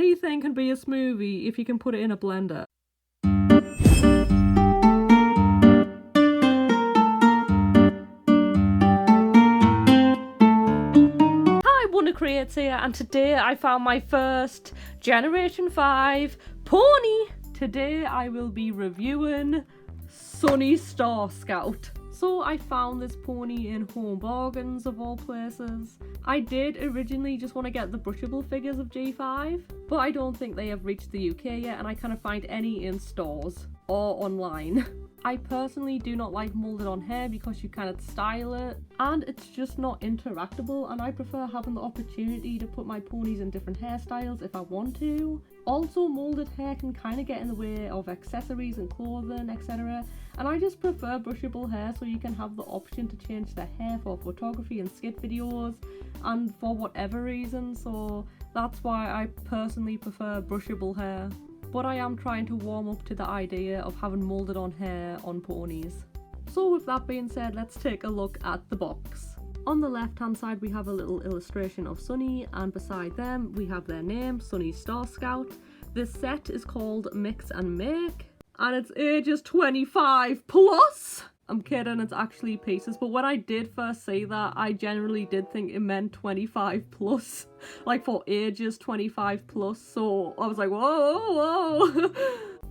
anything can be a smoothie if you can put it in a blender. Creates here, and today I found my first Generation 5 pony. Today I will be reviewing Sunny Starscout. So I found this pony in Home Bargains of all places. I did originally just want to get the brushable figures of G5, but I don't think they have reached the UK yet, and I can't find any in stores or online. I personally do not like moulded on hair because you cannot style it and it's just not interactable, and I prefer having the opportunity to put my ponies in different hairstyles if I want to. Also, moulded hair can kind of get in the way of accessories and clothing, etc. And I just prefer brushable hair so you can have the option to change the hair for photography and skit videos and for whatever reason, so that's why I personally prefer brushable hair. But I am trying to warm up to the idea of having moulded on hair on ponies. So with that being said, let's take a look at the box. On the left hand side we have a little illustration of Sunny, and beside them we have their name, Sunny Starscout. This set is called Mix and Make, and it's ages 25 plus. I'm kidding, it's actually pieces, but when I did first see that, I generally did think it meant 25 plus, like for ages 25 plus, so I was like, whoa.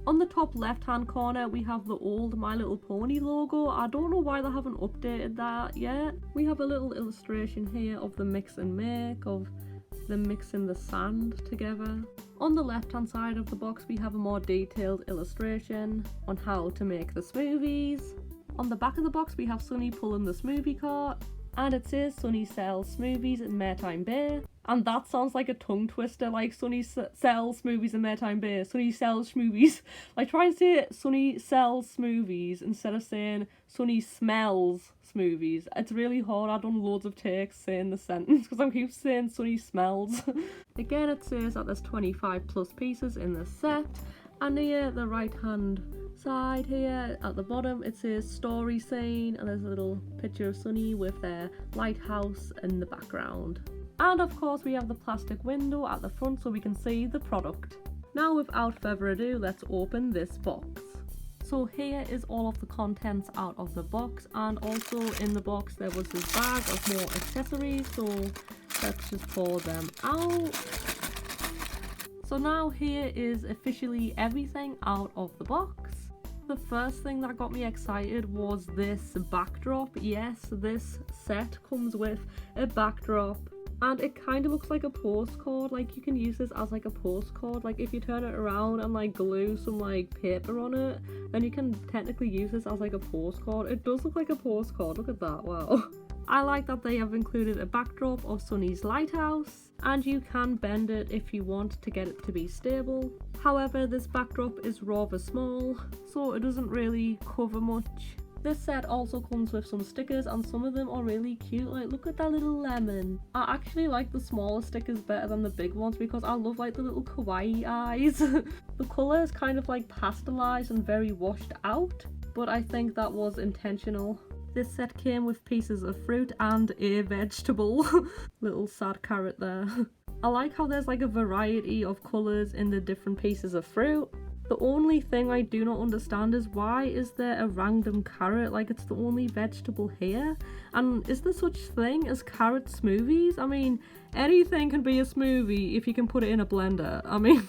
On the top left hand corner we have the old My Little Pony logo. I don't know why they haven't updated that yet. We have a little illustration here of the mix and make, of them mixing the sand together. On the left hand side of the box we have a more detailed illustration on how to make the smoothies. On the back of the box we have Sunny pulling the smoothie cart, and it says Sunny sells smoothies in Maritime Bay. And that sounds like a tongue twister, like Sunny sells smoothies in Maritime Bay. Sunny sells smoothies. Like try and say Sunny sells smoothies instead of saying Sunny smells smoothies. It's really hard. I've done loads of takes saying the sentence because I keep saying Sunny smells. Again, it says that there's 25 plus pieces in this set. And near the right hand side here at the bottom it says story scene, and there's a little picture of Sunny with their lighthouse in the background. And of course we have the plastic window at the front so we can see the product. Now without further ado, let's open this box. So here is all of the contents out of the box, and also in the box there was this bag of more accessories, so let's just pour them out. So now here is officially everything out of the box. The first thing that got me excited was this backdrop. Yes, this set comes with a backdrop, and it kind of looks like a postcard. Like you can use this as like a postcard. Like if you turn it around and like glue some like paper on it, then you can technically use this as like a postcard. It does look like a postcard, look at that, wow. I like that they have included a backdrop of Sunny's lighthouse, and you can bend it if you want to get it to be stable. However, this backdrop is rather small, so it doesn't really cover much. This set also comes with some stickers, and some of them are really cute. Like look at that little lemon. I actually like the smaller stickers better than the big ones because I love like the little kawaii eyes. The colour is kind of like pastelized and very washed out, but I think that was intentional. This set came with pieces of fruit and a vegetable. Little sad carrot there. I like how there's like a variety of colours in the different pieces of fruit. The only thing I do not understand is why is there a random carrot? Like it's the only vegetable here. And is there such thing as carrot smoothies? I mean, anything can be a smoothie if you can put it in a blender. I mean,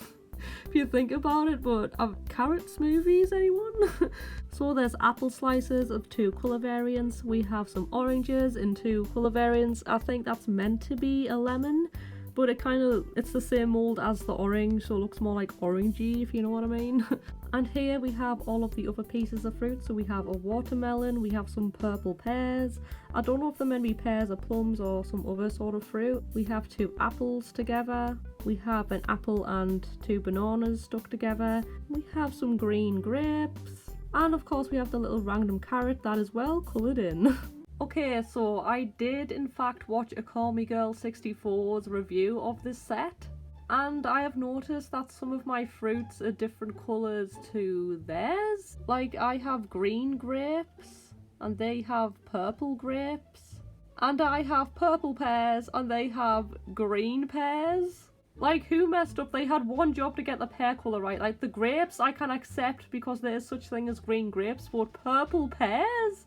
if you think about it, but carrot smoothies, anyone? So there's apple slices of 2 colour variants. We have some oranges in 2 colour variants. I think that's meant to be a lemon, but it's the same mold as the orange, so it looks more like orangey, if you know what I mean. And here we have all of the other pieces of fruit. So we have a watermelon, we have some purple pears. I don't know if they're meant to be pears or plums or some other sort of fruit. We have 2 apples together. We have an apple and 2 bananas stuck together. We have some green grapes. And of course we have the little random carrot that is well coloured in. Okay, so I did in fact watch a Call Me Girl 64's review of this set, and I have noticed that some of my fruits are different colours to theirs. Like I have green grapes and they have purple grapes, and I have purple pears and they have green pears. Like, who messed up? They had one job to get the pear colour right. Like, the grapes I can accept because there is such thing as green grapes, but purple pears?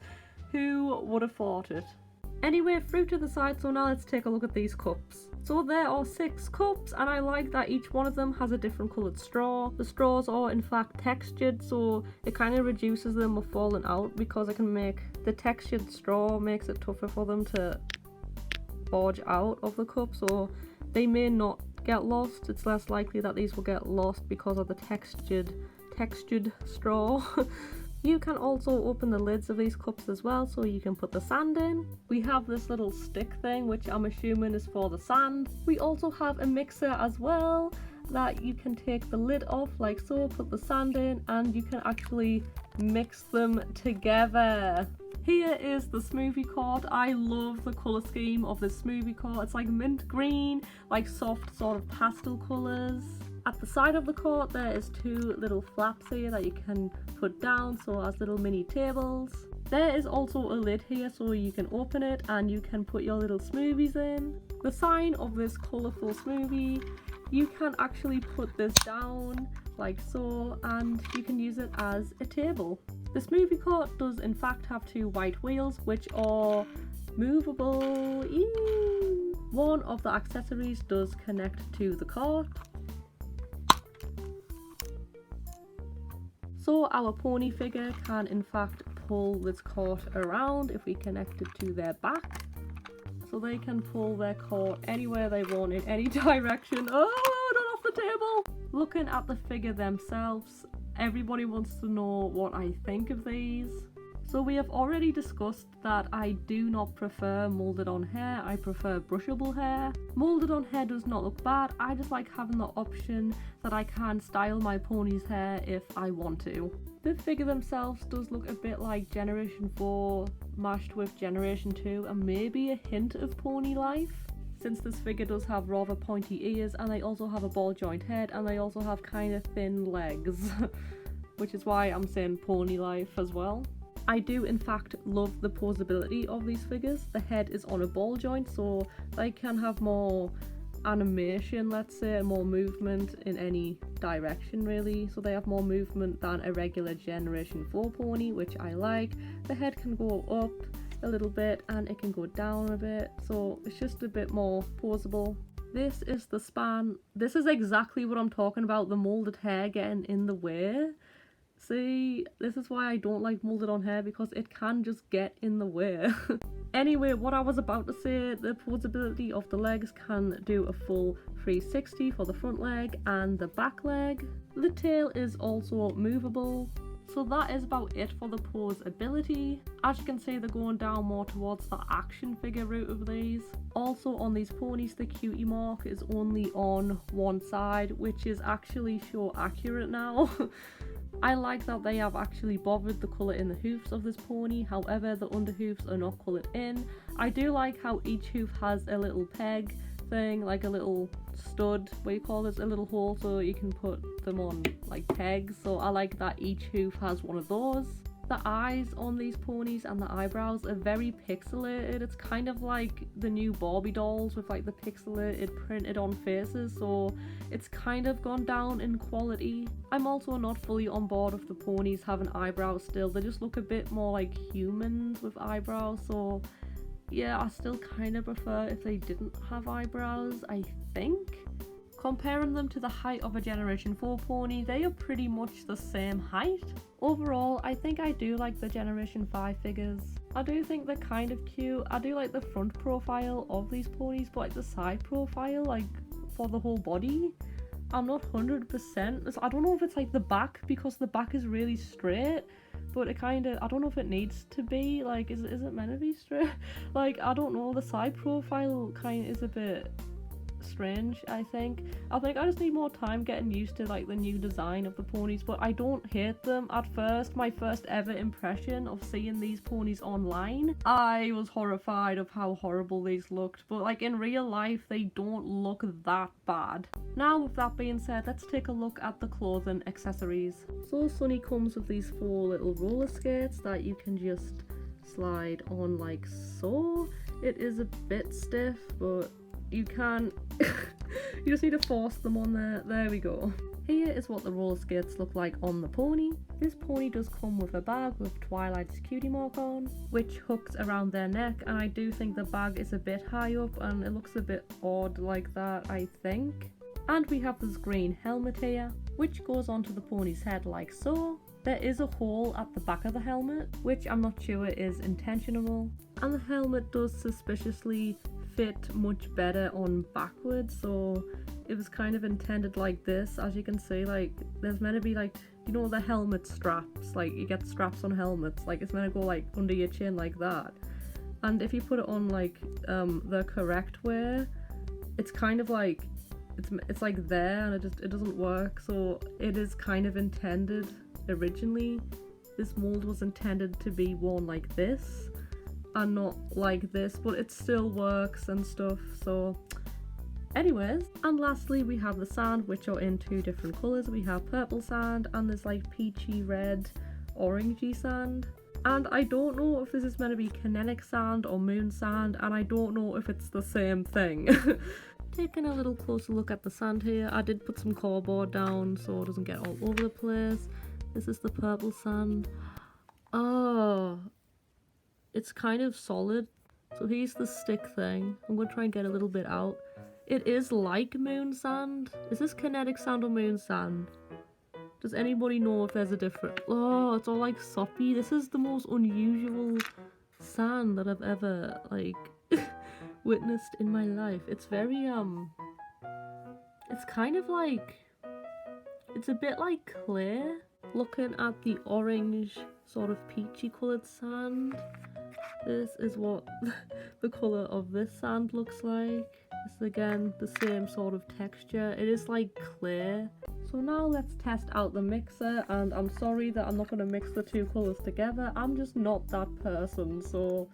Who would have thought it? Anyway, fruit to the side, so now let's take a look at these cups. So there are 6 cups, and I like that each one of them has a different coloured straw. The straws are in fact textured, so it kind of reduces them of falling out because it can make the textured straw makes it tougher for them to barge out of the cup, so they may not get lost. It's less likely that these will get lost because of the textured straw. You can also open the lids of these cups as well, so you can put the sand in. We have this little stick thing, which I'm assuming is for the sand. We also have a mixer as well that you can take the lid off like so, put the sand in, and you can actually mix them together. Here is the smoothie cart. I love the colour scheme of this smoothie cart. It's like mint green, like soft sort of pastel colours. At the side of the cart there is 2 little flaps here that you can put down, so as little mini tables. There is also a lid here so you can open it and you can put your little smoothies in. The sign of this colourful smoothie, you can actually put this down like so and you can use it as a table. The smoothie cart does in fact have 2 white wheels which are movable. Eee! One of the accessories does connect to the cart. So our pony figure can in fact pull this cart around if we connect it to their back. So they can pull their cart anywhere they want in any direction. Oh, not off the table! Looking at the figure themselves, everybody wants to know what I think of these. So we have already discussed that I do not prefer moulded on hair, I prefer brushable hair. Moulded on hair does not look bad, I just like having the option that I can style my pony's hair if I want to. The figure themselves does look a bit like Generation 4 mashed with Generation 2 and maybe a hint of pony life. Since this figure does have rather pointy ears and they also have a ball joint head and they also have kind of thin legs. Which is why I'm saying pony life as well. I do in fact love the posability of these figures. The head is on a ball joint so they can have more animation, let's say, and more movement in any direction really. So they have more movement than a regular Generation 4 pony, which I like. The head can go up a little bit and it can go down a bit, so it's just a bit more posable. This is the span. This is exactly what I'm talking about, the moulded hair getting in the way. See, this is why I don't like moulded on hair, because it can just get in the way. Anyway, what I was about to say, the posability of the legs can do a full 360 for the front leg and the back leg. The tail is also movable. So that is about it for the posability. As you can see, they're going down more towards the action figure route of these. Also on these ponies, the cutie mark is only on one side, which is actually so accurate now. I like that they have actually bothered the colour in the hoofs of this pony, however the underhoofs are not coloured in. I do like how each hoof has a little peg thing, like a little stud, what do you call this, a little hole so you can put them on like pegs, so I like that each hoof has one of those. The eyes on these ponies and the eyebrows are very pixelated. It's kind of like the new Barbie dolls with like the pixelated printed on faces, so it's kind of gone down in quality. I'm also not fully on board with the ponies having eyebrows still. They just look a bit more like humans with eyebrows, so yeah, I still kind of prefer if they didn't have eyebrows, I think. Comparing them to the height of a Generation 4 pony, they are pretty much the same height. Overall, I think I do like the Generation 5 figures. I do think they're kind of cute. I do like the front profile of these ponies, but like the side profile, like for the whole body, I'm not 100%. I don't know if it's like the back, because the back is really straight, but it kind of, I don't know if it needs to be, like, is it meant to be straight? Like, I don't know, the side profile kind of is a bit strange. I think I just need more time getting used to like the new design of the ponies, but I don't hate them. At first, my first ever impression of seeing these ponies online, I was horrified of how horrible these looked, but like in real life they don't look that bad. Now with that being said, let's take a look at the clothing accessories. So Sunny comes with these 4 little roller skates that you can just slide on like so. It is a bit stiff, but you can You just need to force them on there. There we go. Here is what the roller skates look like on the pony. This pony does come with a bag with Twilight's cutie mark on, which hooks around their neck, and I do think the bag is a bit high up and it looks a bit odd like that, I think. And we have this green helmet here, which goes onto the pony's head like so. There is a hole at the back of the helmet, which I'm not sure is intentional, and the helmet does suspiciously fit much better on backwards, so it was kind of intended like this. As you can see, like, there's meant to be like, you know, the helmet straps, like you get straps on helmets, like it's meant to go like under your chin like that, and if you put it on like the correct way, it's kind of like it's like there, and it doesn't work. So it is kind of intended originally, this mold was intended to be worn like this and not like this, but it still works and stuff. So anyways, and lastly we have the sand, which are in two different colours. We have purple sand and this like peachy red orangey sand, and I don't know if this is meant to be kinetic sand or moon sand, and I don't know if it's the same thing. Taking a little closer look at the sand here, I did put some cardboard down so it doesn't get all over the place. This is the purple sand. Oh, it's kind of solid. So here's the stick thing. I'm going to try and get a little bit out. It is like moon sand. Is this kinetic sand or moon sand? Does anybody know if there's a difference? Oh, it's all like soppy. This is the most unusual sand that I've ever like witnessed in my life. It's very it's kind of like, it's a bit like clay. Looking at the orange sort of peachy coloured sand, this is what the colour of this sand looks like. This is again the same sort of texture. It is like clay. So now let's test out the mixer, and I'm sorry that I'm not going to mix the two colours together. I'm just not that person. So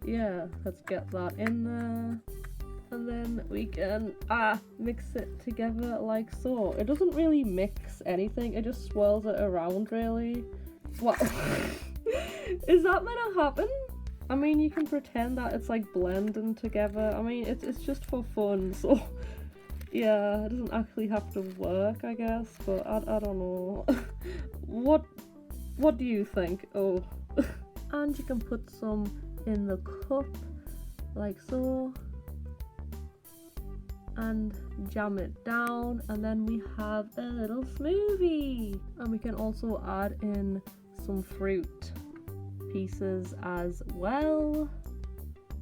yeah, let's get that in there. And then we can mix it together like so. It doesn't really mix anything, it just swirls it around really. What? Is that meant to happen? I mean, you can pretend that it's like blending together. I mean, it's just for fun, so yeah, it doesn't actually have to work, I guess, but I don't know. What do you think? Oh. And you can put some in the cup like so, and jam it down, and then we have a little smoothie. And we can also add in some fruit pieces as well,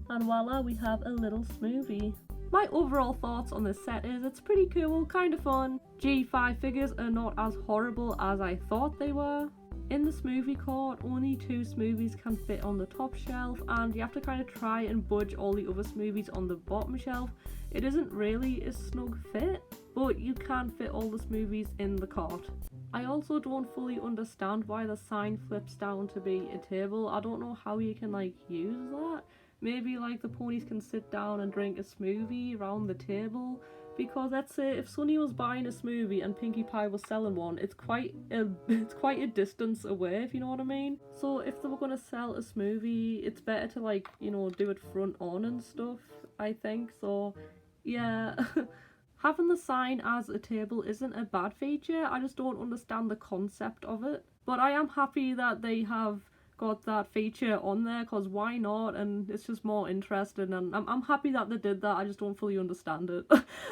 and voila, we have a little smoothie. My overall thoughts on this set is it's pretty cool, kind of fun. G5 figures are not as horrible as I thought they were. In the smoothie cart, only 2 smoothies can fit on the top shelf, and you have to kind of try and budge all the other smoothies on the bottom shelf. It isn't really a snug fit, but you can fit all the smoothies in the cart. I also don't fully understand why the sign flips down to be a table. I don't know how you can like use that. Maybe like the ponies can sit down and drink a smoothie around the table. Because let's say if Sunny was buying a smoothie and Pinkie Pie was selling one, it's quite a distance away, if you know what I mean. So if they were going to sell a smoothie, it's better to like, you know, do it front on and stuff, I think. So yeah, having the sign as a table isn't a bad feature. I just don't understand the concept of it. But I am happy that they have got that feature on there, because why not? And it's just more interesting, and I'm happy that they did that. I just don't fully understand it.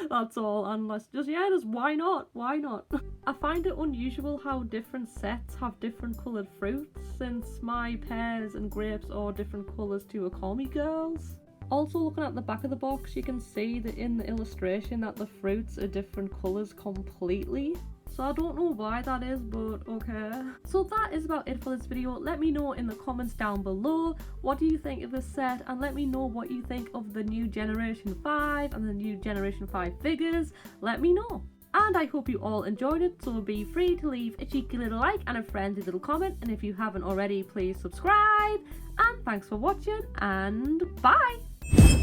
That's all. And let's just why not? I find it unusual how different sets have different coloured fruits, since my pears and grapes are different colours to Akami Girls. Also, looking at the back of the box, you can see that in the illustration that the fruits are different colours completely. So I don't know why that is, but okay. So that is about it for this video. Let me know in the comments down below, what do you think of this set, and let me know what you think of the new Generation 5 and the new Generation 5 figures. Let me know. And I hope you all enjoyed it, so be free to leave a cheeky little like and a friendly little comment, and if you haven't already, please subscribe. And thanks for watching, and bye!